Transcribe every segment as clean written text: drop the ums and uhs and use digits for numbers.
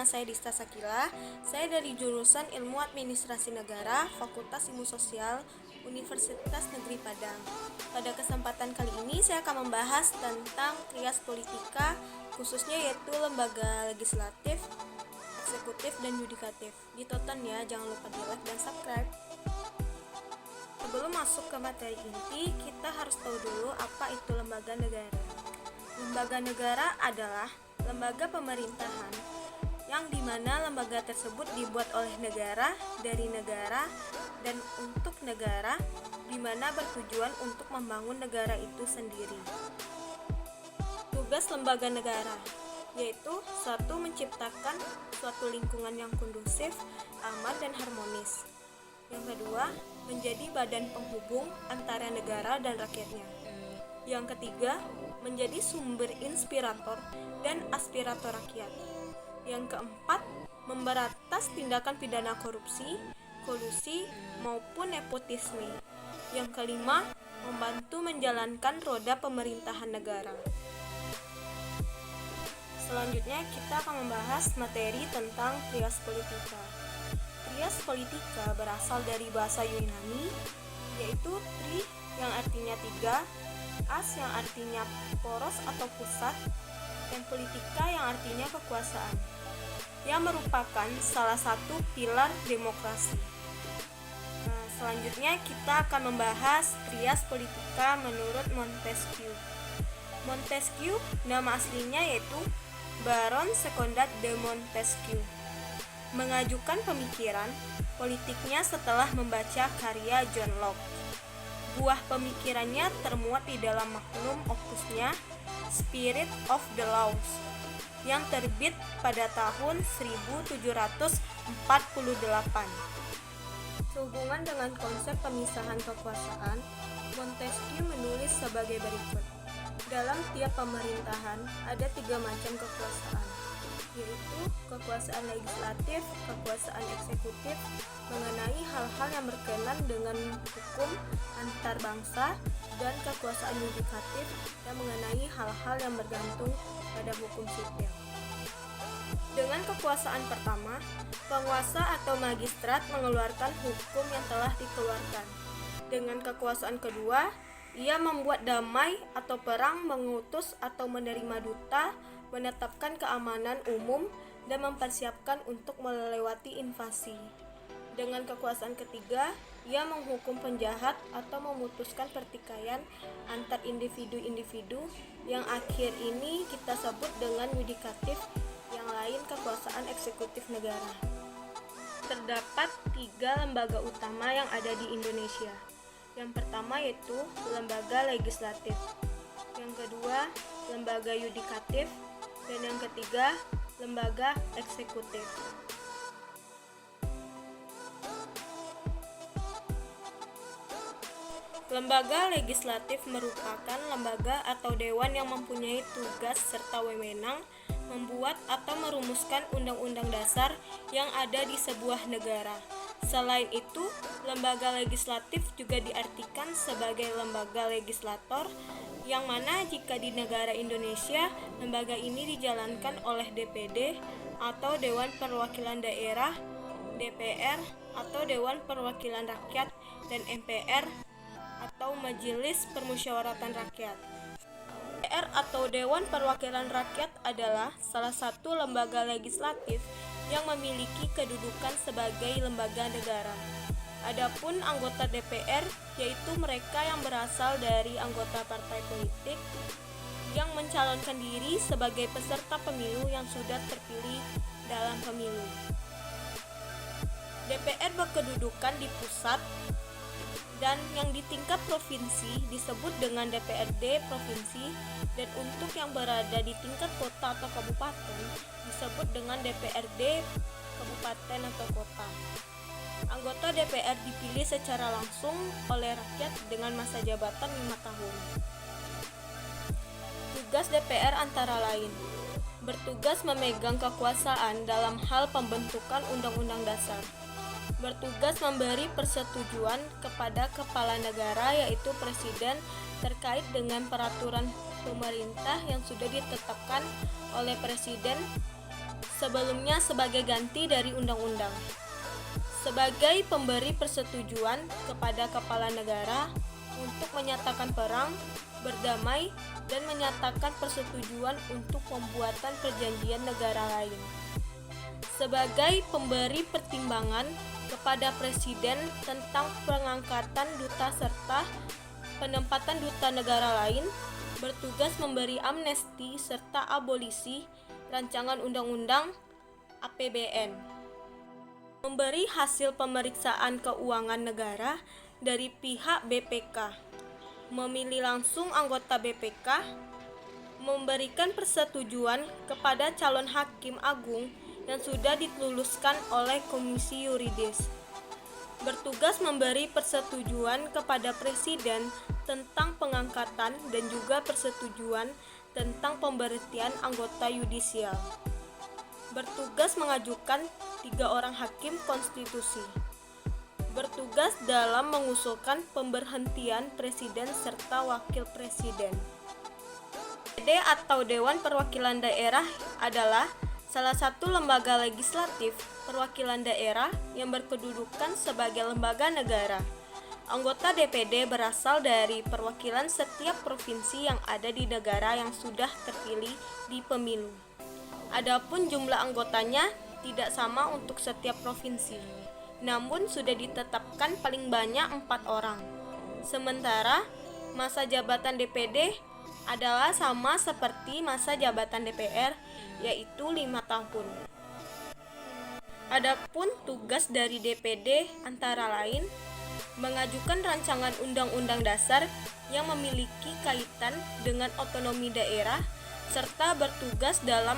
saya Dista Sakila. Saya dari jurusan Ilmu Administrasi Negara, Fakultas Ilmu Sosial, Universitas Negeri Padang. Pada kesempatan kali ini saya akan membahas tentang trias politika, khususnya yaitu lembaga legislatif, eksekutif, dan yudikatif. Ditonton ya, jangan lupa di like dan subscribe. Sebelum masuk ke materi inti, kita harus tahu dulu apa itu lembaga negara. Lembaga negara adalah lembaga pemerintahan yang dimana lembaga tersebut dibuat oleh negara, dari negara, dan untuk negara, dimana bertujuan untuk membangun negara itu sendiri. Tugas lembaga negara yaitu satu, menciptakan suatu lingkungan yang kondusif, aman, dan harmonis. Yang kedua, menjadi badan penghubung antara negara dan rakyatnya. Yang ketiga, menjadi sumber inspirator dan aspirator rakyat. Yang keempat, memberantas tindakan pidana korupsi, kolusi, maupun nepotisme. Yang kelima, membantu menjalankan roda pemerintahan negara. Selanjutnya kita akan membahas materi tentang trias politika. Trias politika berasal dari bahasa Yunani, yaitu tri yang artinya tiga, as yang artinya poros atau pusat, dan politika yang artinya kekuasaan, yang merupakan salah satu pilar demokrasi. Selanjutnya kita akan membahas trias politika menurut Montesquieu. Montesquieu nama aslinya yaitu Baron Secondat de Montesquieu. Mengajukan pemikiran politiknya setelah membaca karya John Locke. Buah pemikirannya termuat di dalam magnum opusnya Spirit of the Laws yang terbit pada tahun 1748. Sehubungan dengan konsep pemisahan kekuasaan, Montesquieu menulis sebagai berikut. Dalam tiap pemerintahan ada 3 macam kekuasaan, yaitu kekuasaan legislatif, kekuasaan eksekutif mengenai hal-hal yang berkenaan dengan hukum antar bangsa, dan kekuasaan yudikatif yang mengenai hal-hal yang bergantung pada hukum sipil. Dengan kekuasaan pertama, penguasa atau magistrat mengeluarkan hukum yang telah dikeluarkan. Dengan kekuasaan kedua, ia membuat damai atau perang, mengutus atau menerima duta, menetapkan keamanan umum, dan mempersiapkan untuk melewati invasi. Dengan kekuasaan ketiga, ia menghukum penjahat atau memutuskan pertikaian antar individu-individu, yang akhir ini kita sebut dengan yudikatif, yang lain kekuasaan eksekutif negara. Terdapat 3 lembaga utama yang ada di Indonesia. Yang pertama yaitu lembaga legislatif, yang kedua lembaga yudikatif, dan yang ketiga lembaga eksekutif. Lembaga legislatif merupakan lembaga atau dewan yang mempunyai tugas serta wewenang membuat atau merumuskan undang-undang dasar yang ada di sebuah negara. Selain itu, lembaga legislatif juga diartikan sebagai lembaga legislator, yang mana jika di negara Indonesia, lembaga ini dijalankan oleh DPD atau Dewan Perwakilan Daerah, DPR atau Dewan Perwakilan Rakyat, dan MPR atau Majelis Permusyawaratan Rakyat. DPR atau Dewan Perwakilan Rakyat adalah salah satu lembaga legislatif yang memiliki kedudukan sebagai lembaga negara. Adapun anggota DPR yaitu mereka yang berasal dari anggota partai politik yang mencalonkan diri sebagai peserta pemilu yang sudah terpilih dalam pemilu. DPR berkedudukan di pusat, dan yang di tingkat provinsi disebut dengan DPRD provinsi, dan untuk yang berada di tingkat kota atau kabupaten disebut dengan DPRD kabupaten atau kota. Anggota DPR dipilih secara langsung oleh rakyat dengan masa jabatan 5 tahun. Tugas DPR antara lain: bertugas memegang kekuasaan dalam hal pembentukan undang-undang dasar, bertugas memberi persetujuan kepada kepala negara yaitu presiden terkait dengan peraturan pemerintah yang sudah ditetapkan oleh presiden sebelumnya sebagai ganti dari undang-undang. Sebagai pemberi persetujuan kepada kepala negara untuk menyatakan perang, berdamai, dan menyatakan persetujuan untuk pembuatan perjanjian negara lain. Sebagai pemberi pertimbangan kepada Presiden tentang pengangkatan duta serta penempatan duta negara lain, bertugas memberi amnesti serta abolisi rancangan undang-undang APBN. Memberi hasil pemeriksaan keuangan negara dari pihak BPK, memilih langsung anggota BPK, memberikan persetujuan kepada calon hakim agung yang sudah diluluskan oleh Komisi Yuridis, bertugas memberi persetujuan kepada Presiden tentang pengangkatan dan juga persetujuan tentang pemberhentian anggota yudisial, bertugas mengajukan 3 orang hakim konstitusi, bertugas dalam mengusulkan pemberhentian Presiden serta Wakil Presiden. DPD atau Dewan Perwakilan Daerah adalah salah satu lembaga legislatif perwakilan daerah yang berkedudukan sebagai lembaga negara. Anggota DPD berasal dari perwakilan setiap provinsi yang ada di negara yang sudah terpilih di pemilu. Adapun jumlah anggotanya tidak sama untuk setiap provinsi, namun sudah ditetapkan paling banyak 4 orang. Sementara masa jabatan DPD adalah sama seperti masa jabatan DPR, yaitu 5 tahun. Adapun tugas dari DPD antara lain mengajukan rancangan undang-undang dasar yang memiliki kaitan dengan otonomi daerah serta bertugas dalam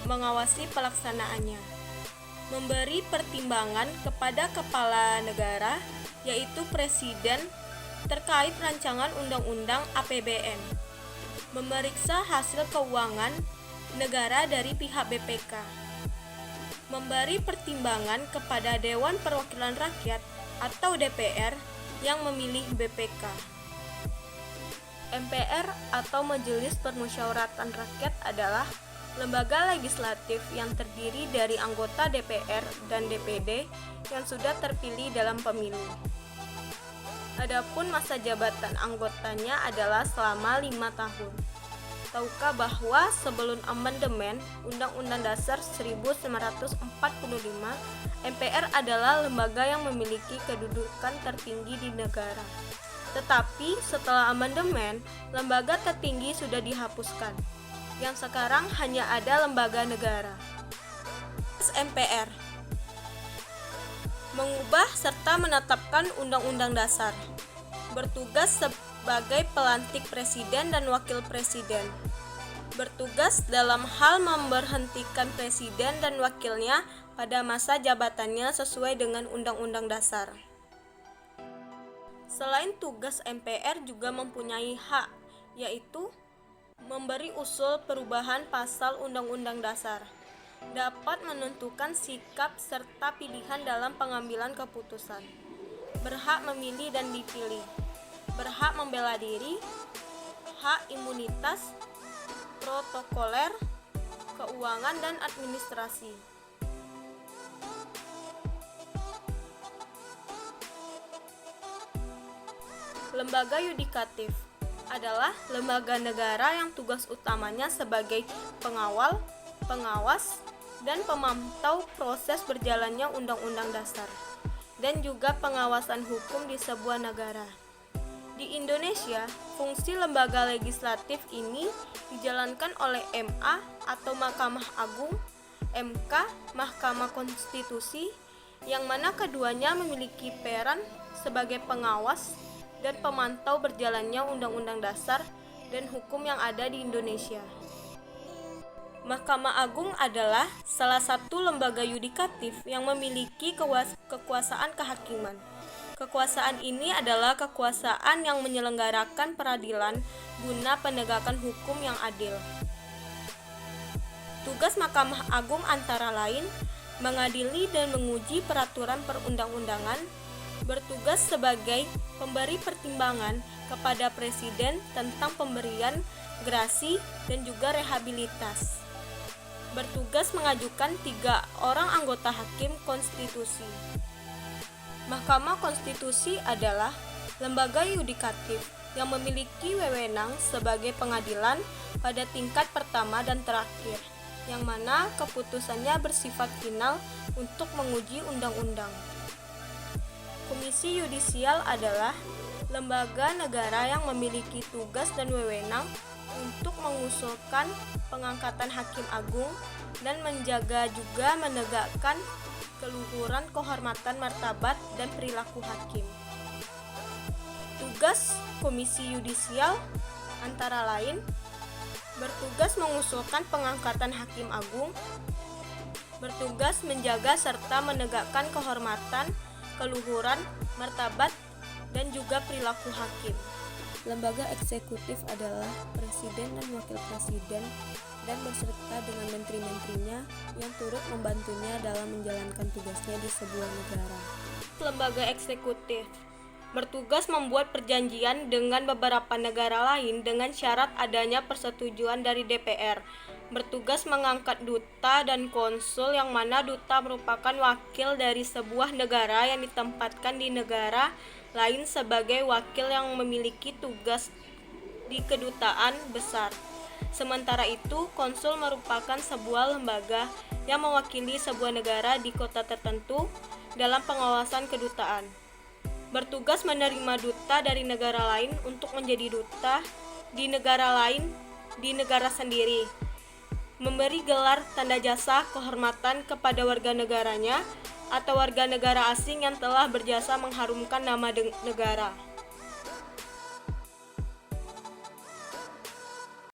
mengawasi pelaksanaannya. Memberi pertimbangan kepada kepala negara, yaitu Presiden, terkait rancangan undang-undang APBN. Memeriksa hasil keuangan negara dari pihak BPK. Memberi pertimbangan kepada Dewan Perwakilan Rakyat atau DPR yang memilih BPK. MPR atau Majelis Permusyawaratan Rakyat adalah lembaga legislatif yang terdiri dari anggota DPR dan DPD yang sudah terpilih dalam pemilu. Adapun masa jabatan anggotanya adalah selama 5 tahun. Tahukah bahwa sebelum amandemen Undang-Undang Dasar 1945, MPR adalah lembaga yang memiliki kedudukan tertinggi di negara. Tetapi setelah amandemen, lembaga tertinggi sudah dihapuskan. Yang sekarang hanya ada lembaga negara. MPR mengubah serta menetapkan undang-undang dasar. Bertugas sebagai pelantik presiden dan wakil presiden. Bertugas dalam hal memberhentikan presiden dan wakilnya pada masa jabatannya sesuai dengan undang-undang dasar. Selain tugas, MPR juga mempunyai hak, yaitu memberi usul perubahan pasal Undang-Undang Dasar, dapat menentukan sikap serta pilihan dalam pengambilan keputusan, berhak memilih dan dipilih, berhak membela diri, hak imunitas, protokoler, keuangan dan administrasi. Lembaga yudikatif adalah lembaga negara yang tugas utamanya sebagai pengawal, pengawas, dan pemantau proses berjalannya undang-undang dasar, dan juga pengawasan hukum di sebuah negara. Di Indonesia, fungsi lembaga legislatif ini dijalankan oleh MA atau Mahkamah Agung, MK, Mahkamah Konstitusi, yang mana keduanya memiliki peran sebagai pengawas dan pemantau berjalannya undang-undang dasar dan hukum yang ada di Indonesia. Mahkamah Agung adalah salah satu lembaga yudikatif yang memiliki kekuasaan kehakiman. Kekuasaan ini adalah kekuasaan yang menyelenggarakan peradilan guna penegakan hukum yang adil. Tugas Mahkamah Agung antara lain mengadili dan menguji peraturan perundang-undangan, bertugas sebagai pemberi pertimbangan kepada Presiden tentang pemberian grasi dan juga rehabilitas. bertugas mengajukan 3 orang anggota hakim konstitusi. Mahkamah Konstitusi adalah lembaga yudikatif yang memiliki wewenang sebagai pengadilan pada tingkat pertama dan terakhir, yang mana keputusannya bersifat final untuk menguji undang-undang. Komisi Yudisial adalah lembaga negara yang memiliki tugas dan wewenang untuk mengusulkan pengangkatan hakim agung dan menjaga juga menegakkan keluhuran, kehormatan, martabat, dan perilaku hakim. Tugas Komisi Yudisial antara lain bertugas mengusulkan pengangkatan hakim agung, bertugas menjaga serta menegakkan kehormatan, keluhuran, martabat, dan juga perilaku hakim. Lembaga eksekutif adalah presiden dan wakil presiden dan beserta dengan menteri-menterinya yang turut membantunya dalam menjalankan tugasnya di sebuah negara. Lembaga eksekutif bertugas membuat perjanjian dengan beberapa negara lain dengan syarat adanya persetujuan dari DPR. Bertugas mengangkat duta dan konsul, yang mana duta merupakan wakil dari sebuah negara yang ditempatkan di negara lain sebagai wakil yang memiliki tugas di kedutaan besar. Sementara itu, konsul merupakan sebuah lembaga yang mewakili sebuah negara di kota tertentu dalam pengawasan kedutaan. Bertugas menerima duta dari negara lain untuk menjadi duta di negara lain di negara sendiri. Memberi gelar tanda jasa kehormatan kepada warga negaranya atau warga negara asing yang telah berjasa mengharumkan nama negara.